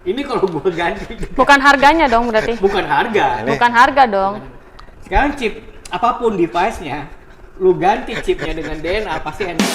Ini kalau gua ganti. Bukan harganya dong berarti. Bukan harga. Bukan harga dong. Sekarang chip apapun device-nya, lu ganti chipnya dengan DNA pasti enak.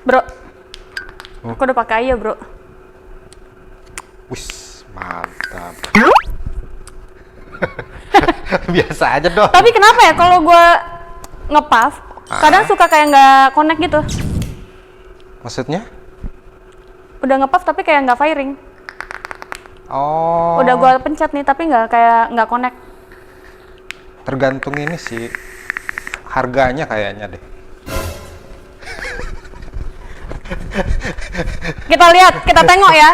Bro, aku udah pakai ya bro. Wis, mantap. Biasa aja dong. Tapi kenapa ya kalau gue nge-puff, kadang suka kayak nggak connect gitu. Maksudnya? Udah nge-puff tapi kayak nggak firing. Oh. Udah gue pencet nih tapi nggak connect. Tergantung ini sih harganya kayaknya deh. Kita lihat, kita tengok ya.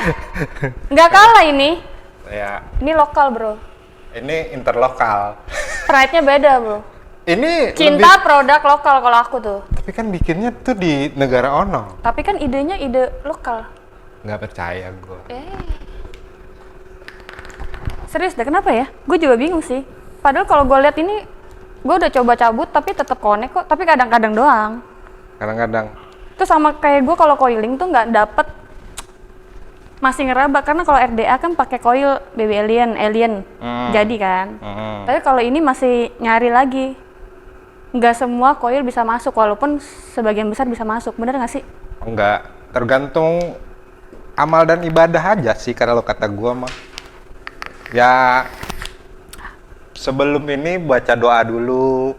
Nggak kalah ini. Ya, Ini lokal bro. ini interlokal. Pride-nya beda bro. Ini Cinta produk lokal kalau aku tuh. tapi kan bikinnya tuh di negara ono. Tapi kan idenya ide lokal. Nggak percaya gue. Serius deh, kenapa ya? Gue juga bingung sih. Padahal kalau gue lihat ini, gue udah coba cabut tapi tetap connect kok. Tapi kadang-kadang doang. Kadang-kadang. Itu sama kayak gue kalau coiling tuh nggak dapet, masih ngeraba karena kalau RDA kan pakai coil baby alien jadi kan. Tapi kalau ini masih nyari lagi. Nggak semua coil bisa masuk walaupun sebagian besar bisa masuk. Bener nggak sih? Enggak, tergantung amal dan ibadah aja sih kalau kata gua mah. Ya sebelum ini baca doa dulu.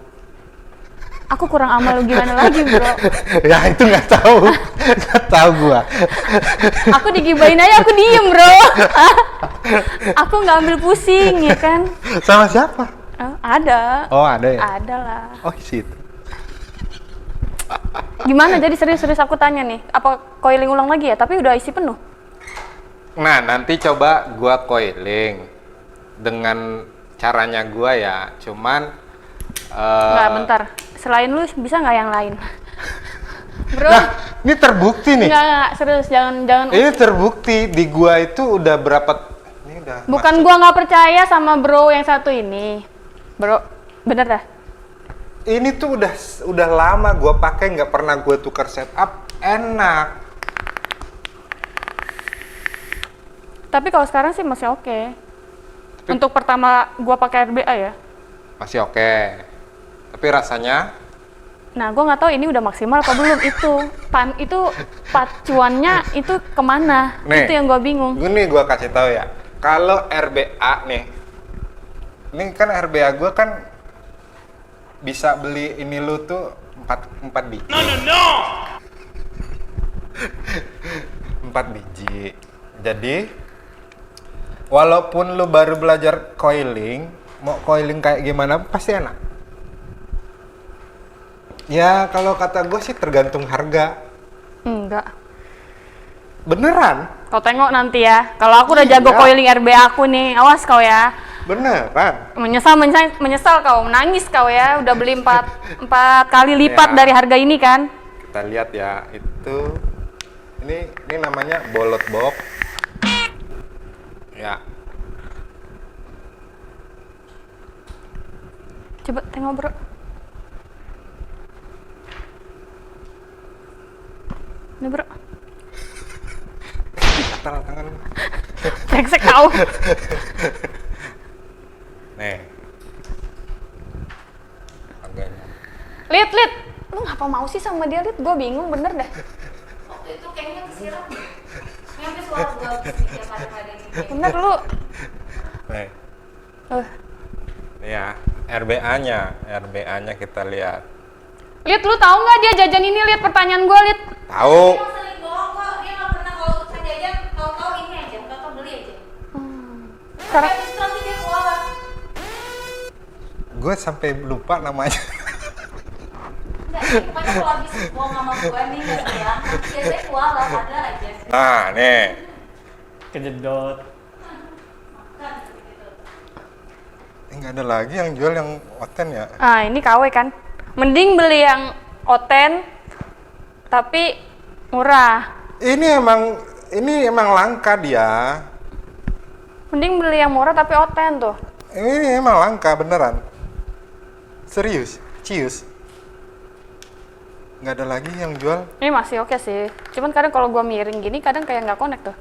Aku kurang amal gimana lagi bro? Ya itu nggak tahu gua. Aku digibahin aja aku diem bro. Aku nggak ambil pusing ya kan? Sama siapa? Ada. Oh ada ya? Ada lah. Oh situ. Gimana jadi serius-serius aku tanya nih, apa coiling ulang lagi ya? Tapi udah isi penuh. Nah nanti coba gua coiling dengan caranya gua ya, cuman Nggak, bentar. Selain lu bisa nggak yang lain? Bro. Nah, ini terbukti nih. Nggak, serius jangan. Ini terbukti di gua itu udah berapa? Ini udah. Bukan gua nggak percaya sama bro yang satu ini, bro. Bener dah. Ini tuh udah lama gua pakai, nggak pernah gua tukar setup, enak. Tapi kalau sekarang sih masih oke. Untuk pertama gua pakai RBA ya. Masih oke. Tapi rasanya Nah, gua nggak tahu ini udah maksimal apa belum itu pacuannya itu kemana? nih, Itu yang gua bingung. Nih gua kasih tahu ya. Kalau RBA nih, ini kan RBA gua kan bisa beli ini lu tuh 4 biji. No. 4 biji. Jadi walaupun lu baru belajar coiling, mau coiling kayak gimana pasti enak. Ya kalau kata gue sih tergantung harga. Enggak. Beneran? Kau tengok nanti ya. Kalau aku udah jago Iya. coiling RBA aku nih, awas kau ya. Beneran? Menyesal kau, nangis kau ya. Udah beli 4 kali lipat Ya. dari harga ini kan. Kita lihat ya, itu ini namanya bolot box. Ya. Coba tengok bro. Ini bro. Tangan. Brengsek kau. Nih. Harganya. Lid. Lu ngapa mau sih sama dia, Lid? Gue bingung bener dah. Waktu itu kayaknya kesiram deh. Nyampe suara gue tiap hari ini. Bener lu. Nih. Nih ya, RBA-nya kita lihat. Lid, lu tahu nggak dia jajan ini? Lid, pertanyaan gue, Lid. Tahu? Dia sering bohong kok, dia nggak pernah kalau urusan jajan tahu-tahu ini aja, tahu-tahu beli aja. Sekarang Habis itu nanti dia kualat. Gue sampai lupa namanya. Enggak, ini pokoknya kalau habis bohong sama gue nih nggak bilang, biasanya kualat ada aja. Nah, nih. Kejedot. Nggak ada lagi yang jual yang oten ya? Ah, ini KW kan. Mending beli yang oten tapi murah. Ini emang langka dia. Mending beli yang murah tapi oten tuh. Ini emang langka beneran. Serius, cius. Nggak ada lagi yang jual. Ini masih oke sih. Cuman kadang kalau gua miring gini kadang kayak nggak connect tuh.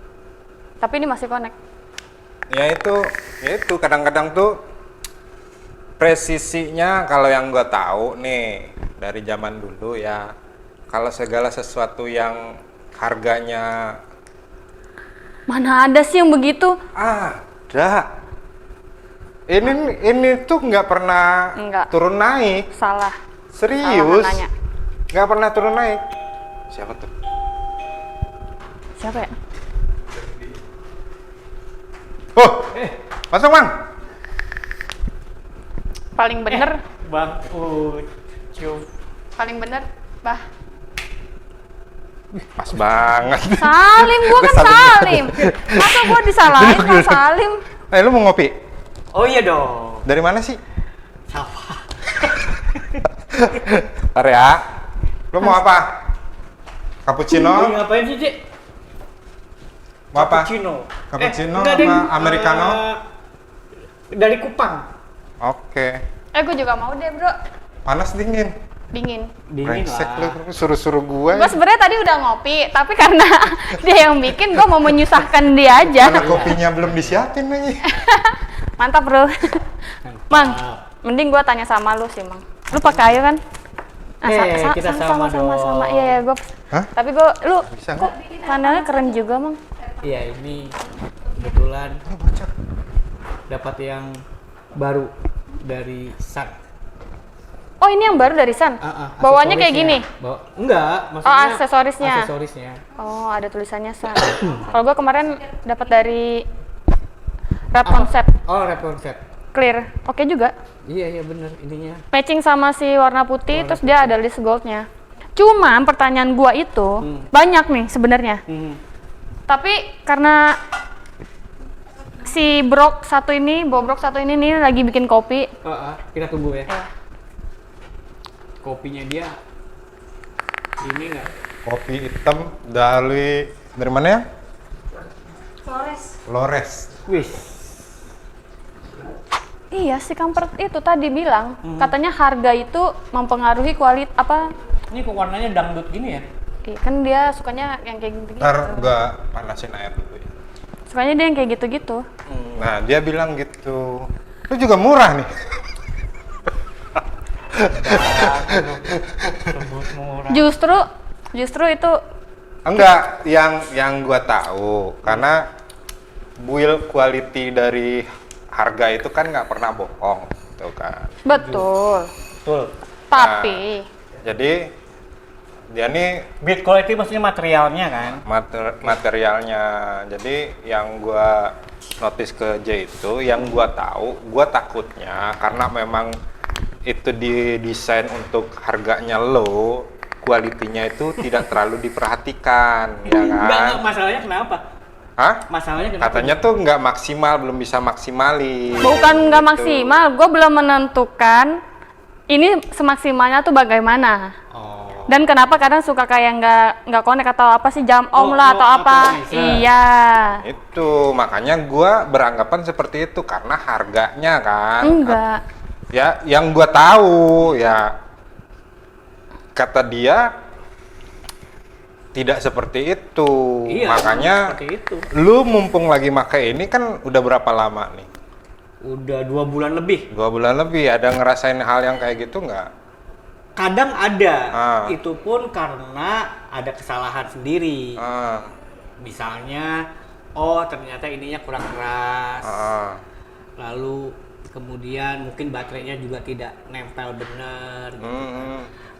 Tapi ini masih connect. Ya itu kadang-kadang tuh presisinya kalau yang gua tahu nih dari zaman dulu ya, kalau segala sesuatu yang harganya Mana ada sih yang begitu? ada. Ini tuh nggak pernah Nggak. turun naik. Salah. Serius? Salah nanya. Nggak pernah turun naik. Siapa tuh? Siapa ya? Oh, masuk bang. Paling bener, Bang Ucup. paling bener, bah. Pas banget. Salim, gua kan Salim. Masa gua disalahin Bang Salim? Lu mau ngopi? Oh iya dong. Dari mana sih? Sapa? Ntar ya. Lu mau apa? Cappuccino? Lagi ngapain sih, Cik? Mau apa? Cappuccino Cappuccino sama americano? Dari Kupang. Oke. Gua juga mau deh, Bro. Panas dingin. Dingin. Dingin Brengsek lah. lu suruh-suruh gue. Gua sebenarnya tadi udah ngopi, tapi karena dia yang bikin, gua mau menyusahkan dia aja. Karena kopinya belum disiapin lagi. Mantap, Bro. Mang, mending gua tanya sama lu sih, Mang. Lu pakai ayu kan? Kita sama dong. Iya, ya, gua. Hah? Tapi lu Bisa kok panelnya keren juga, Mang. Iya, ini kebetulan dapat yang baru dari Sun. Oh, ini yang baru dari Sun? Bawaannya kayak gini? Enggak, maksudnya Oh, aksesorisnya. Aksesorisnya. Oh, ada tulisannya Sun. Kalau gua kemarin dapat dari Rap Apa? Concept Oh, Rap Concept. Clear. Oke juga. Iya bener ininya. Matching sama si warna putih, Warna terus dia ada list goldnya. Cuma pertanyaan gua itu banyak nih sebenarnya. Tapi karena si Bobrok satu ini nih lagi bikin kopi. Kita tunggu ya. Iya. Kopinya dia ini enggak? Kopi hitam dari mana ya? Flores. Wih. Iya, si Kampert itu tadi bilang katanya harga itu mempengaruhi kualitas apa? Ini kok warnanya dangdut gini ya? Iya, kan dia sukanya yang kayak gitu. Ntar gua panasin air dulu ya. Sukanya dia yang kayak gitu-gitu. Nah, dia bilang gitu. Lu juga murah nih. Sebut murah. Justru itu Enggak, yang gua tahu karena build quality dari harga itu kan nggak pernah bohong, gitu kan. betul. Betul. Tapi Jadi dia nih Build quality maksudnya materialnya kan? materialnya. Jadi yang gua notice ke J itu, yang gua tahu, gua takutnya karena memang itu didesain untuk harganya low, kualitinya itu tidak terlalu diperhatikan, ya kan? Enggak, masalahnya kenapa? Hah? Masalahnya kenapa? Katanya tuh nggak maksimal, belum bisa maksimalin. bukan nggak Gitu. maksimal, gue belum menentukan ini semaksimalnya tuh bagaimana. Oh. Dan kenapa kadang suka kayak nggak connect atau apa sih jam om lah Oh, atau oh, apa? atau bisa. Iya. Itu makanya gua beranggapan seperti itu karena harganya kan. Enggak. Ya, yang gua tahu ya kata dia tidak seperti itu. Iya, Makanya seperti itu. lu mumpung lagi pakai ini kan udah berapa lama nih? Udah 2 bulan lebih. 2 bulan lebih. Ada ngerasain hal yang kayak gitu nggak? Kadang ada. Ah. Itu pun karena ada kesalahan sendiri. Misalnya, oh ternyata ininya kurang keras. Lalu kemudian mungkin baterainya juga tidak nempel benar. Gitu.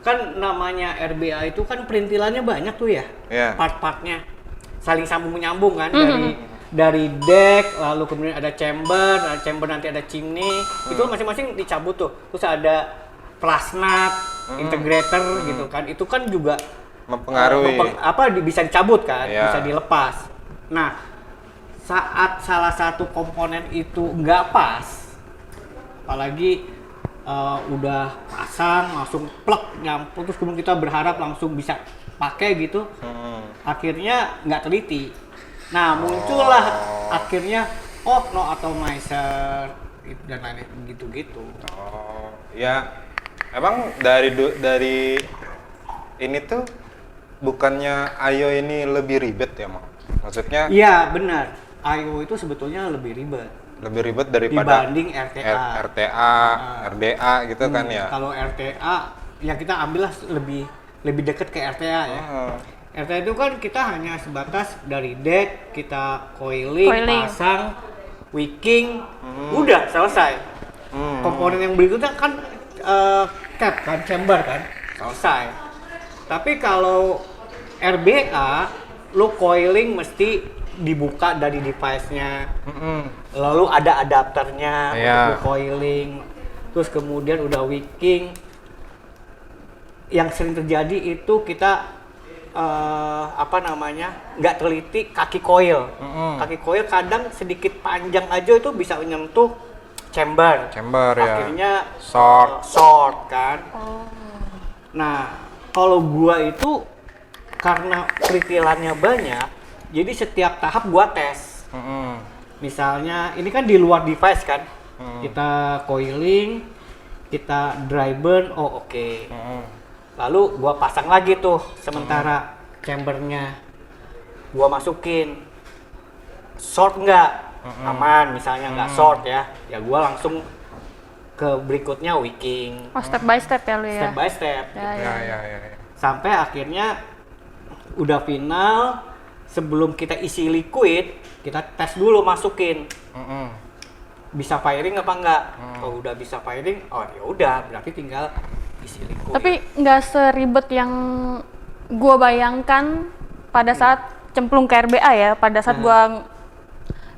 Kan namanya RBA itu kan perintilannya banyak tuh ya, Iya. part-partnya saling sambung menyambung kan, dari deck, lalu kemudian ada chamber nanti ada chimney, itu masing-masing dicabut tuh, terus ada plasnat, integrator gitu kan, itu kan juga Mempengaruhi. bisa dicabut kan, Iya. bisa dilepas. Nah, saat salah satu komponen itu nggak pas, apalagi udah pasang langsung plek nyampe, terus kemudian kita berharap langsung bisa pakai gitu. Akhirnya nggak teliti. Nah muncullah akhirnya no atomizer dan lain gitu. Oh ya, emang dari ini tuh bukannya Ayo ini lebih ribet ya, Mang? Maksudnya? Iya benar, Ayo itu sebetulnya lebih ribet daripada dibanding RTA. RDA gitu kan ya. Kalau RTA ya kita ambillah lebih dekat ke RTA ya. RTA itu kan kita hanya sebatas dari deck, kita coiling. Pasang, wicking, udah selesai. Komponen yang berikutnya kan cap kan, chamber kan, selesai. Tapi kalau RBA, lo coiling mesti dibuka dari device-nya, lalu ada adapternya untuk coiling, terus kemudian udah wicking. Yang sering terjadi itu kita nggak teliti kaki coil. Kaki coil kadang sedikit panjang aja itu bisa menyentuh chamber akhirnya short kan. Nah kalau gua itu karena kritilannya banyak, jadi setiap tahap gua tes. Misalnya ini kan di luar device kan, kita coiling, kita dry burn, oke. Lalu gua pasang lagi tuh sementara chambernya, gua masukin short nggak, aman. Misalnya nggak short ya gua langsung ke berikutnya wicking. Step by step ya lu ya. Step by step. Ya. Sampai akhirnya udah final. Sebelum kita isi liquid, kita tes dulu masukin. Bisa firing apa enggak? Kalau udah bisa firing, ya udah berarti tinggal isi liquid. Tapi nggak seribet yang gua bayangkan pada saat cemplung ke RBA ya. Pada saat gua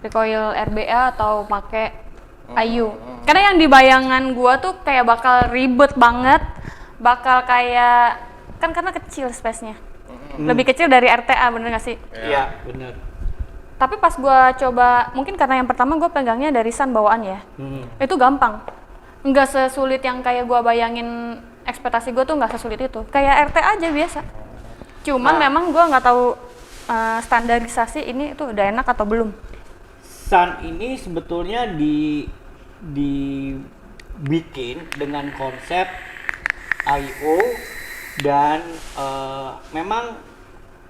recoil RBA atau pakai Ayu. Karena yang di bayangan gua tuh kayak bakal ribet banget, bakal kayak kan karena kecil space-nya. Lebih kecil dari RTA, bener nggak sih? Iya, bener. Tapi pas gua coba, mungkin karena yang pertama gua pegangnya dari Sun bawaan ya. Itu gampang. Nggak sesulit yang kayak gua bayangin, ekspektasi gua tuh nggak sesulit itu. Kayak RTA aja biasa. Cuman memang gua nggak tahu standarisasi ini tuh udah enak atau belum. Sun ini sebetulnya dibikin dengan konsep I/O dan memang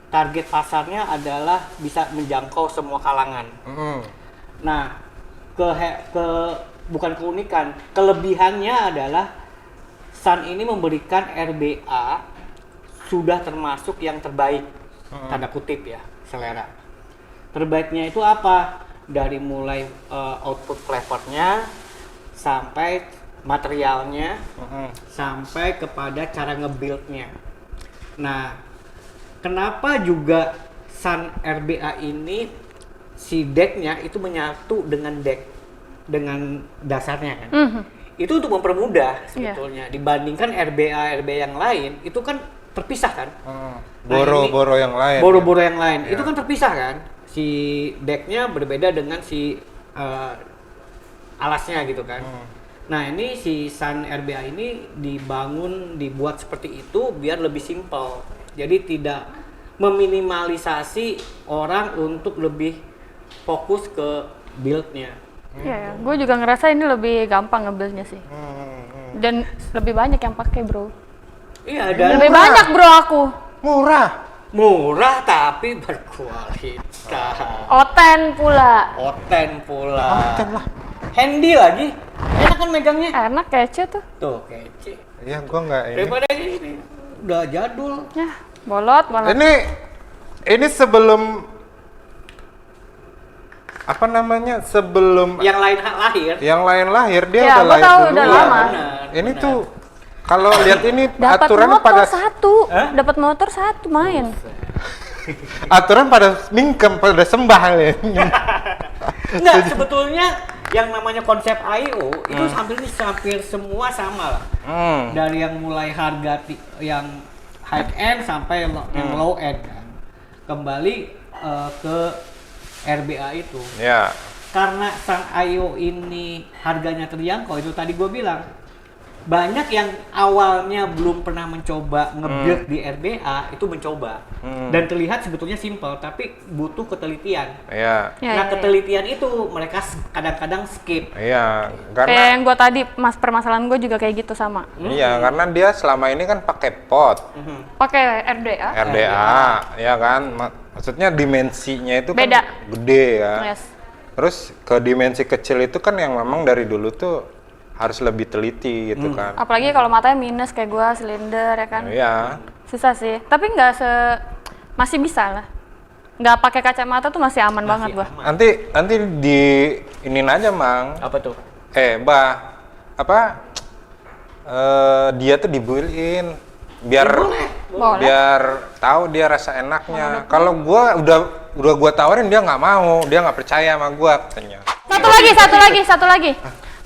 target pasarnya adalah bisa menjangkau semua kalangan. Nah, bukan keunikan, kelebihannya adalah Sun ini memberikan RBA sudah termasuk yang terbaik, tanda kutip ya, selera. Terbaiknya itu apa? Dari mulai output flavornya sampai materialnya, sampai kepada cara nge-build-nya. Nah, kenapa juga Sun RBA ini si deck-nya itu menyatu dengan dengan dasarnya kan? Itu untuk mempermudah sebetulnya. Dibandingkan RBA yang lain itu kan terpisah kan? Boro-boro yang lain. Boro-boro yang lain itu kan terpisah kan? Si deck-nya berbeda dengan si alasnya gitu kan? Nah ini si Sun RBA ini dibuat seperti itu biar lebih simpel. Jadi tidak meminimalisasi orang untuk lebih fokus ke build-nya. Iya, gue juga ngerasa ini lebih gampang nge-build-nya sih. Dan lebih banyak yang pakai, bro. Iya, dan lebih banyak, bro, aku. Murah tapi berkualitas. Oten pula. Oten lah. Handy lagi. Enak kan megangnya? Enak, kece tuh. Tuh, kece. Iya, gua nggak ini. Daripada ini udah jadul. Ya, bolot. Ini sebelum apa namanya? Sebelum yang lain lahir. Yang lain lahir dia ya, udah lahir tahu, dulu. Udah lama. Ini tuh kalau lihat ini dapat aturan motor pada satu, dapat motor satu main. Aturan pada mingkem, pada sembah ya. Enggak, sebetulnya yang namanya konsep I/O itu hampir semua sama lah. Dari yang mulai harga yang high end sampai yang low end kan. Kembali ke RBA itu. Ya. karena Sang Ayo ini harganya terjangkau, itu tadi gue bilang banyak yang awalnya belum pernah mencoba nge-build di RBA itu mencoba dan terlihat sebetulnya simpel tapi butuh ketelitian. Iya. Nah ketelitian itu mereka kadang-kadang skip. Iya, Kayak karena yang gue tadi, permasalahan gue juga kayak gitu sama. iya, karena dia selama ini kan pakai pot. Pakai RDA. RDA, ya kan? Maksudnya dimensinya itu Beda. kan gede ya. Yes. Terus ke dimensi kecil itu kan yang memang dari dulu tuh harus lebih teliti gitu kan. Apalagi kalau matanya minus kayak gue, silinder ya kan. Iya. Susah sih. Tapi masih bisa lah. Nggak pakai kacamata tuh masih aman banget gua. Nanti di inin aja, Mang. Apa tuh? Bah, apa? Dia tuh dibuilin biar Boleh. biar tahu dia rasa enaknya. Kalau gua udah gua tawarin dia nggak mau, dia nggak percaya sama gua katanya. Satu lagi.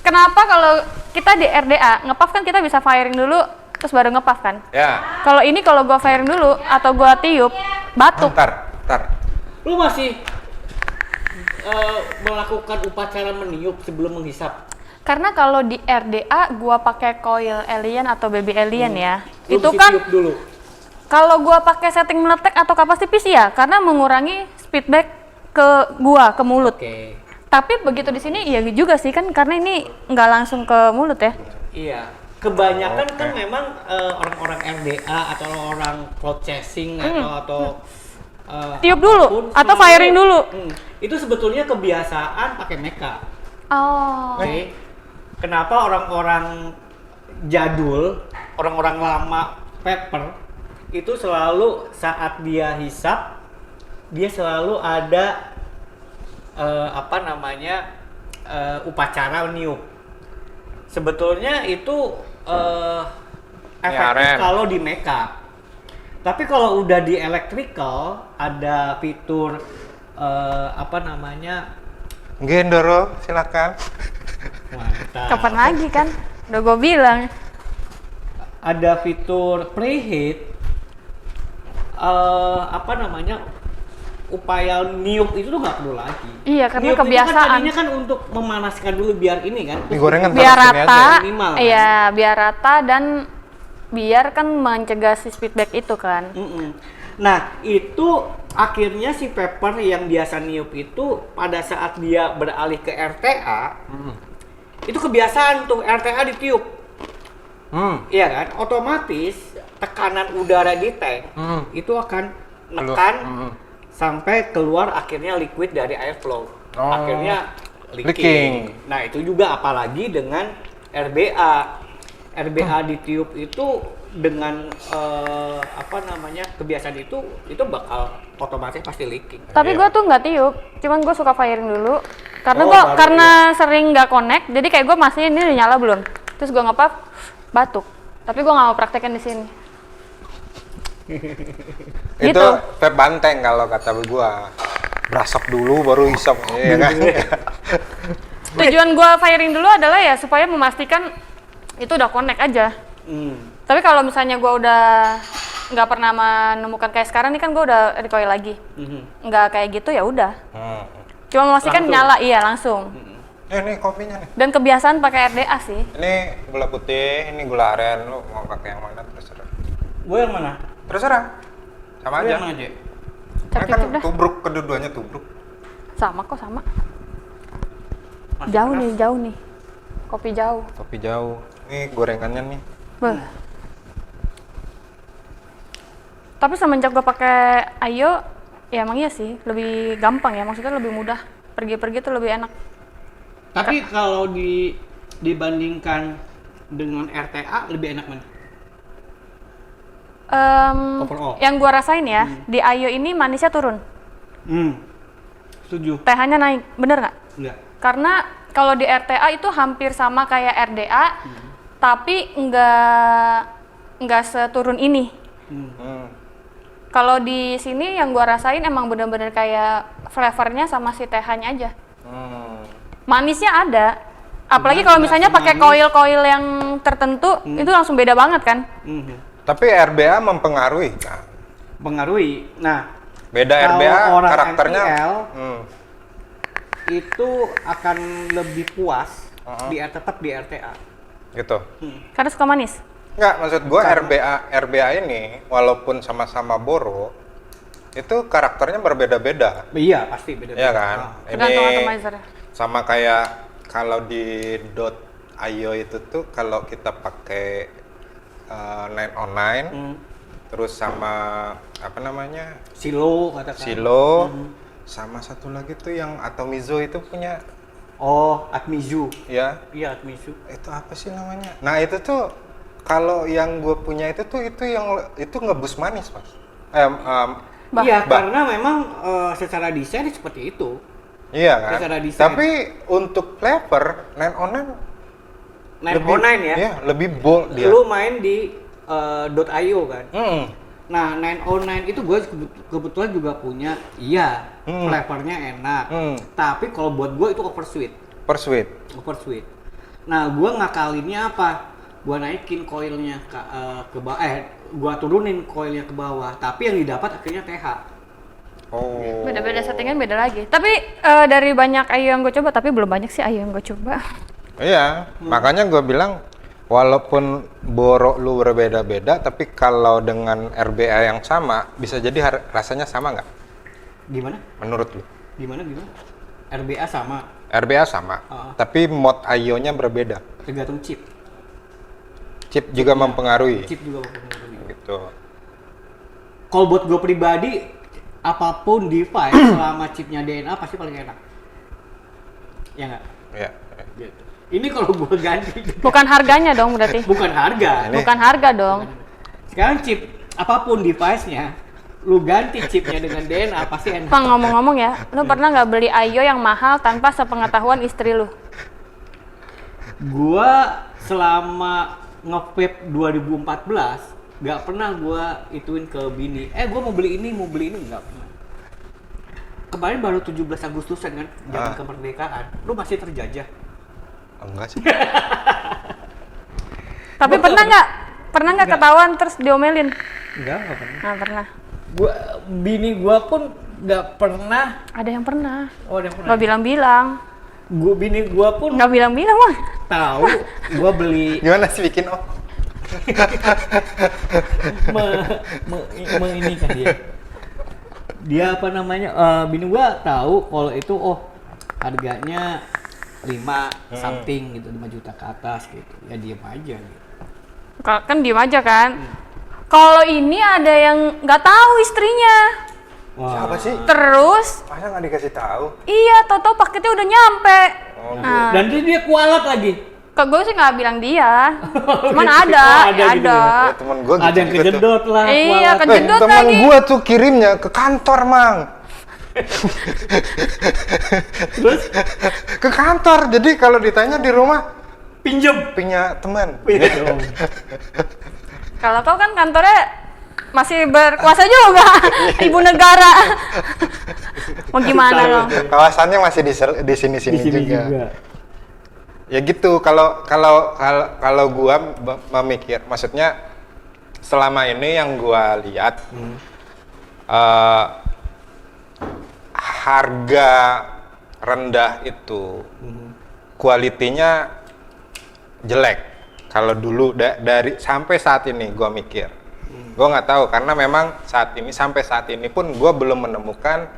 Kenapa kalau kita di RDA nge-puff kan kita bisa firing dulu terus baru nge-puff kan? Ya. Kalau ini kalau gua firing dulu atau gua tiup batuk. Ntar. Lu masih melakukan upacara meniup sebelum menghisap? Karena kalau di RDA gua pakai coil alien atau baby alien ya. Lu Itu mesti kan tiup dulu. kalau gua pakai setting meletek atau kapas tipis ya karena mengurangi feedback ke gua ke mulut. Oke. Tapi begitu di sini iya juga sih kan karena ini nggak langsung ke mulut ya. Iya. Kebanyakan kan memang orang-orang RDA atau orang cloud chasing atau Tiup dulu apapun, atau selalu- firing dulu. Itu sebetulnya kebiasaan pakai makeup. Oh. Oke. Kenapa orang-orang jadul, orang-orang lama Pepper itu selalu saat dia hisap, dia selalu ada upacara niup. Sebetulnya itu efektif Aren. kalau di makeup. Tapi kalau udah di electrical ada fitur Gendoro, silakan. mantap. Kapan lagi kan? Udah gue bilang. Ada fitur preheat. Upaya niup itu tuh nggak perlu lagi. Iya, karena Niup itu kebiasaan. kan tadinya kan untuk memanaskan dulu biar ini kan. Ini gorengan Biar taruh sini rata. aja. Minimal, kan? Iya, biar rata dan biar kan mencegah si feedback itu kan. Nah, itu akhirnya si Pepper yang biasa niup itu pada saat dia beralih ke RTA, itu kebiasaan tuh RTA ditiup. Iya kan? Otomatis tekanan udara di tank itu akan menekan sampai keluar akhirnya liquid dari airflow. Akhirnya leaking. Nah, itu juga apalagi dengan RBA. RBA ditiup itu dengan kebiasaan itu bakal otomatis pasti leaking. Tapi gue tuh nggak tiup, cuman gue suka firing dulu. Karena Oh, gue baru karena sering nggak connect, jadi kayak gue masih ini udah nyala belum. Terus gue nge-puff, batuk. Tapi gue nggak mau praktekin di sini. Itu Gitu. vape banteng kalau kata gua. Berasap dulu baru hisap. Iya kan? Tujuan gue firing dulu adalah ya supaya memastikan itu udah connect aja. Tapi kalau misalnya gue udah nggak pernah menemukan kayak sekarang nih kan gue udah recoil lagi. Nggak kayak gitu ya udah. Cuma memastikan Langsung. nyala iya langsung. Ini kopinya nih. Dan kebiasaan pakai RDA sih. Ini gula putih, ini gula aren. Lu mau pakai yang mana terserah. Gue yang mana? Terserah. Sama Gue aja. yang mana, Jek? Ini kan Cep-cep dah. tubruk, kedua-duanya tubruk. Sama kok sama. Masih Jauh keras. nih, jauh nih. Kopi jauh. Kopi jauh. Ini gorengannya nih. Beuh. Tapi semenjak gue pakai Ayo, ya emang iya sih, lebih gampang ya. Maksudnya lebih mudah. Pergi-pergi tuh lebih enak. Tapi kalau dibandingkan dengan RTA lebih enak mana? Overall. Yang gue rasain ya, di Ayo ini manisnya turun. Setuju. pH-nya naik, bener nggak? Enggak. Karena kalau di RTA itu hampir sama kayak RDA, tapi nggak seturun ini. Kalau di sini yang gua rasain emang bener-bener kayak flavornya sama si TH-nya aja. Manisnya ada. Apalagi kalau misalnya pakai coil-coil yang tertentu, itu langsung beda banget kan? Tapi RBA mempengaruhi kan? Pengaruhi. Nah, Beda kalau RBA orang karakternya. MPL, itu akan lebih puas tetap di RTA. Gitu. Karena suka manis. Enggak, maksud gue RBA ini walaupun sama-sama boro itu karakternya berbeda-beda. Iya, pasti beda-beda. Iya kan? Tergantung Ini atomizer. sama kayak kalau di .io itu tuh kalau kita pakai 909 terus sama apa namanya? Silo katakan. Silo sama satu lagi tuh yang Atomizo itu punya. Oh, Atmizu. Ya. Iya, Atmizu. Itu apa sih namanya? Nah, itu tuh kalau yang gue punya itu ngebus manis, Mas. Iya, karena memang secara desain seperti itu. Iya kan? Secara desain. Tapi untuk flavor 909 909 ya? Iya, lebih bold dia. Lu main di .io kan? Nah, 909 itu gue kebetulan juga punya. Iya, flavornya enak. Tapi kalau buat gue itu oversweet. Oversweet. Nah, gue ngakalinnya apa? Gue naikin koilnya ke bawah, gue turunin koilnya ke bawah. Tapi yang didapat akhirnya TH. Oh. Beda-beda settingan beda lagi. Tapi dari banyak ayu yang gue coba, tapi belum banyak sih ayu yang gue coba. Iya, makanya gue bilang walaupun boro lu berbeda-beda, tapi kalau dengan RBA yang sama, bisa jadi rasanya sama nggak? Gimana? Menurut lu? Gimana? RBA sama? RBA sama, tapi mod IO-nya berbeda. Tergantung chip. Chip juga mempengaruhi. Chip juga mempengaruhi. Gitu. Kalau buat gue pribadi, apapun device selama chipnya DNA pasti paling enak. Ya nggak? Iya. Gitu. Ini kalau gue ganti. Bukan harganya dong berarti. Bukan harga. Bukan harga dong. Sekarang chip apapun device-nya, lu ganti chipnya dengan DNA pasti enak. Bang, ngomong-ngomong ya, lu pernah nggak beli ayu yang mahal tanpa sepengetahuan istri lu? Gua selama nge-vape 2014 nggak pernah gua ituin ke bini. Gua mau beli ini nggak pernah. Kemarin baru 17 Agustusan kan, zaman kemerdekaan. Lu masih terjajah. Enggak sih. Tapi pernah nggak ketahuan terus diomelin? Enggak pernah. Nggak pernah. Bini gua pun nggak pernah. Ada yang pernah. Oh, ada yang pernah. Nggak bilang-bilang. Bini gua pun Nggak bilang-bilang mah. tahu gua beli Gimana sih bikin ini kan dia apa namanya, bini gua tahu kalau itu harganya 5 something gitu, 5 juta ke atas gitu, ya diem aja gitu. Kan diem aja kan. Kalau ini ada yang nggak tahu istrinya. Wah. Siapa sih? Terus Masa nggak dikasih tahu? iya, tau-tau paketnya udah nyampe. Nah, Dan dia kualat lagi. ke gue sih nggak bilang dia, cuman ada, ada gitu ada. Ya, temen gue Ada yang kejedot lah. Iya, kualat. kejedot temen lagi. gue tuh kirimnya ke kantor, Mang. Terus Ke kantor, jadi kalau ditanya di rumah pinjem. punya teman. Kalau kau kan kantornya masih berkuasa juga, ibu negara. Mau gimana lo? Kawasannya masih di sini-sini juga. Ya gitu, kalau gua memikir, maksudnya selama ini yang gua lihat harga rendah itu kualitinya jelek. Kalau dulu dari sampai saat ini gua mikir, gua nggak tahu karena memang sampai saat ini pun gua belum menemukan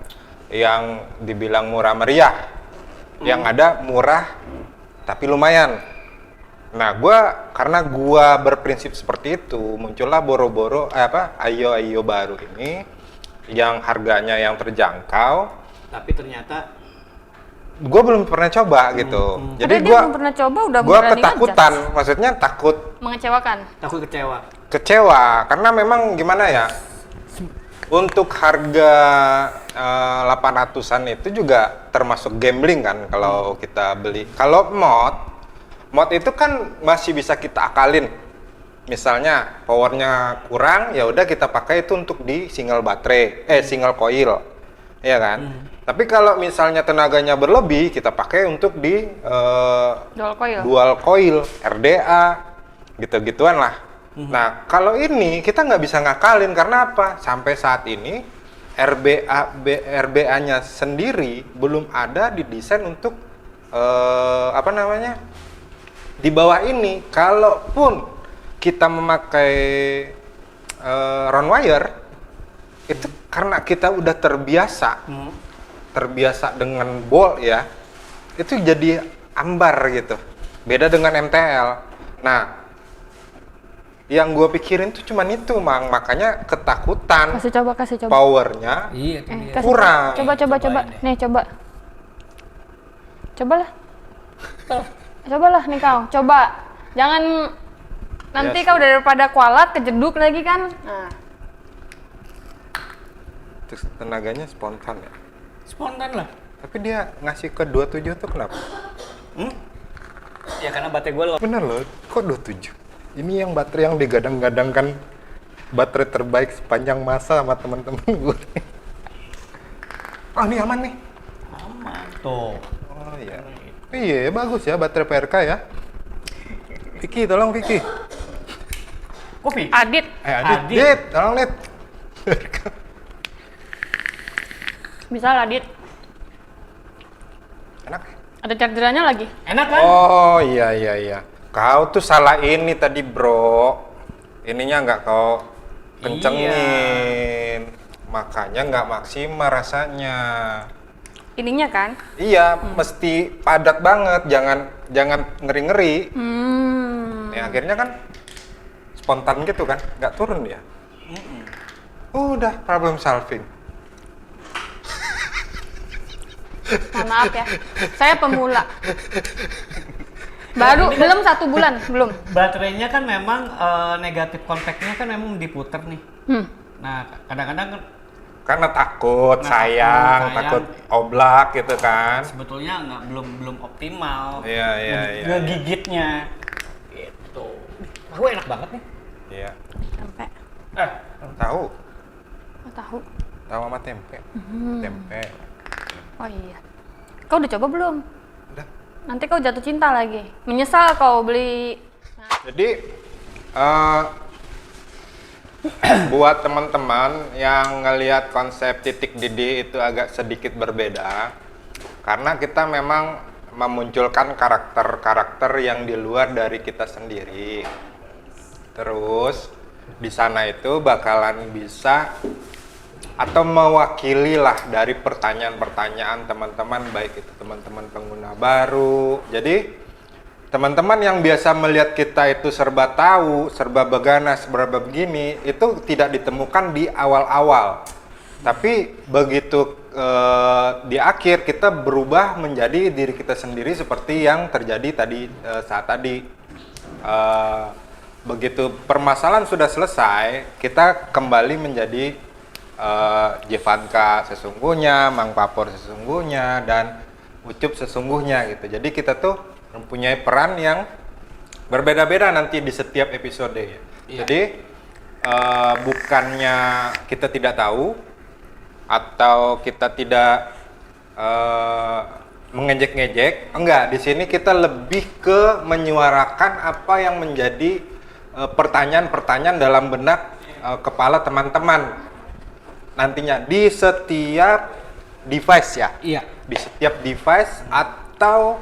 yang dibilang murah meriah. Yang ada murah tapi lumayan. Nah, karena gua berprinsip seperti itu, muncullah boro-boro ayo baru ini yang harganya yang terjangkau. Tapi ternyata Gua belum pernah coba gitu. Jadi Dia belum pernah coba udah gua berani ketakutan, ngejudge. maksudnya takut Mengecewakan. takut kecewa. kecewa karena memang gimana ya? Untuk harga 800-an itu juga termasuk gambling kan kalau kita beli. Kalau mod itu kan masih bisa kita akalin. Misalnya powernya kurang, ya udah kita pakai itu untuk di single coil. Iya kan? Tapi kalau misalnya tenaganya berlebih, kita pakai untuk di dual coil, RDA, gitu-gituan lah. Nah, kalau ini kita nggak bisa ngakalin karena apa? Sampai saat ini RBA-nya sendiri belum ada didesain untuk di bawah ini. Kalaupun kita memakai round wire, itu karena kita udah terbiasa dengan bolt ya, itu jadi ambar gitu. Beda dengan MTL. Nah, yang gue pikirin tuh cuman itu, makanya ketakutan. Kasih coba. Powernya Iya, itu dia. kurang. Coba. Cobain deh. Nih, coba. Cobalah nih kau. Coba. Jangan nanti Yes. kau daripada kualat kejeduk lagi kan. Nah. Terus tenaganya spontan ya. Spontan lah. Tapi dia ngasih ke 27 tuh kenapa? Ya karena baterai gue loh. Bener loh, kok 27? Ini yang baterai yang digadang-gadangkan baterai terbaik sepanjang masa sama teman-teman gue. Oh, ini aman nih. Aman tuh. Oh iya. Iya, bagus ya baterai PRK ya. Vicky, tolong Vicky. Kopi. Adit. Dit, tolong Dit. Bisa lah, Adit. Enak. Ada chargerannya lagi. Enak kan? Oh iya. Kau tuh salah ini tadi bro. Ininya nggak kau kencengin. Makanya nggak maksimal rasanya. Ininya kan? Iya, mesti padat banget. Jangan ngeri-ngeri. Ya akhirnya kan spontan gitu kan, nggak turun dia. Udah problem solving. Mohon maaf ya. Saya pemula. Belum 1 bulan, belum. Baterainya kan memang negatif kontaknya kan memang diputer nih. Nah, kadang-kadang kan Karena takut, sayang, takut oblak gitu kan. sebetulnya belum optimal. Iya. Ngegigitnya. Gitu. Tahu enak banget nih. Iya. Sampai. Tahu Tahu. sama tempe. Tempe. Oh iya. Kau udah coba belum? Udah. Nanti kau jatuh cinta lagi. Menyesal kau beli. Jadi buat teman-teman yang ngelihat konsep titik didih itu agak sedikit berbeda, karena kita memang memunculkan karakter-karakter yang di luar dari kita sendiri. Terus di sana itu bakalan bisa atau mewakili lah dari pertanyaan-pertanyaan teman-teman, baik itu teman-teman pengguna baru. Jadi teman-teman yang biasa melihat kita itu serba tahu, serba beganas, serba begini, itu tidak ditemukan di awal-awal. Tapi begitu di akhir kita berubah menjadi diri kita sendiri seperti yang terjadi tadi saat tadi. Begitu permasalahan sudah selesai, kita kembali menjadi Jevanka sesungguhnya, Mang Papor sesungguhnya, dan Ucup sesungguhnya gitu. Jadi kita tuh mempunyai peran yang berbeda-beda nanti di setiap episode ya. Iya. Jadi bukannya kita tidak tahu atau kita tidak mengejek-ngejek, enggak. Di sini kita lebih ke menyuarakan apa yang menjadi pertanyaan-pertanyaan dalam benak kepala teman-teman nantinya di setiap device ya. Iya. Di setiap device atau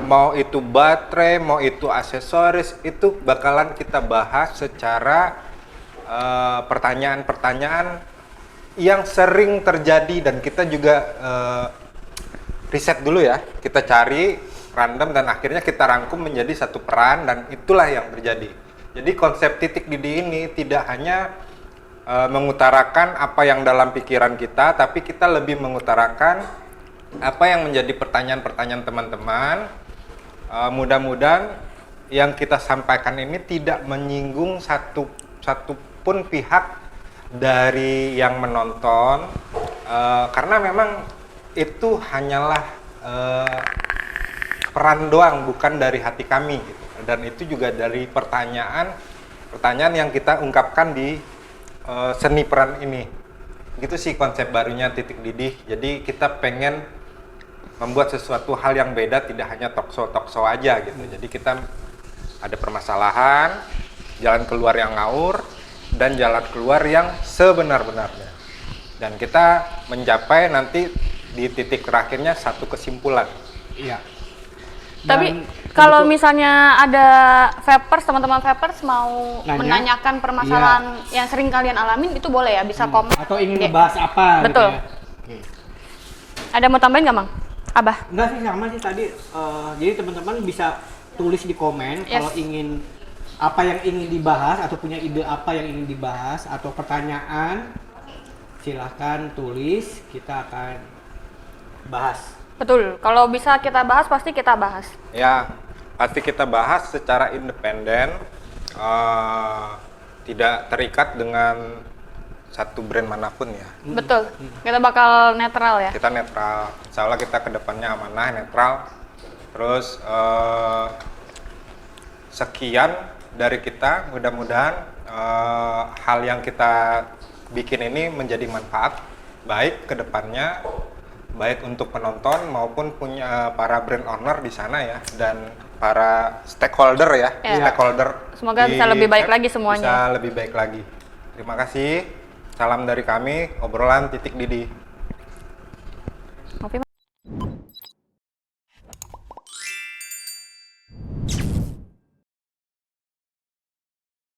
mau itu baterai, mau itu aksesoris, itu bakalan kita bahas secara pertanyaan-pertanyaan yang sering terjadi, dan kita juga riset dulu ya, kita cari random dan akhirnya kita rangkum menjadi satu peran, dan itulah yang terjadi. Jadi konsep titik didih ini tidak hanya mengutarakan apa yang dalam pikiran kita, tapi kita lebih mengutarakan apa yang menjadi pertanyaan-pertanyaan teman-teman. Mudah-mudahan yang kita sampaikan ini tidak menyinggung satu pun pihak dari yang menonton, karena memang itu hanyalah peran doang, bukan dari hati kami gitu. Dan itu juga dari pertanyaan yang kita ungkapkan di seni peran ini. Gitu sih konsep barunya titik didih. Jadi kita pengen membuat sesuatu hal yang beda, tidak hanya talkshow aja gitu. Jadi kita ada permasalahan, jalan keluar yang ngawur, dan jalan keluar yang sebenar-benarnya. Dan kita mencapai nanti di titik terakhirnya satu kesimpulan. Iya. Tapi kalau misalnya ada vapers, teman-teman vapers mau menanyakan permasalahan yang sering kalian alamin, itu boleh ya, bisa komen. Atau ingin ngebahas apa Betul. gitu ya. Oke. Ada mau tambahin nggak, Mang? Abah? Enggak sih, sama sih tadi. Jadi teman-teman bisa tulis di komen kalau ingin apa yang ingin dibahas atau punya ide apa yang ingin dibahas atau pertanyaan, silahkan tulis, kita akan bahas. Betul. Kalau bisa kita bahas, pasti kita bahas. Ya, pasti kita bahas secara independen, tidak terikat dengan satu brand manapun ya. Betul. Kita bakal netral ya. Kita netral. Insya Allah kita kedepannya amanah, netral. Terus sekian dari kita. Mudah-mudahan hal yang kita bikin ini menjadi manfaat baik kedepannya, baik untuk penonton maupun punya para brand owner di sana ya, dan para stakeholder ya. Stakeholder. Semoga bisa lebih baik lagi semuanya. Bisa lebih baik lagi. Terima kasih. Salam dari kami, obrolan titik Didi.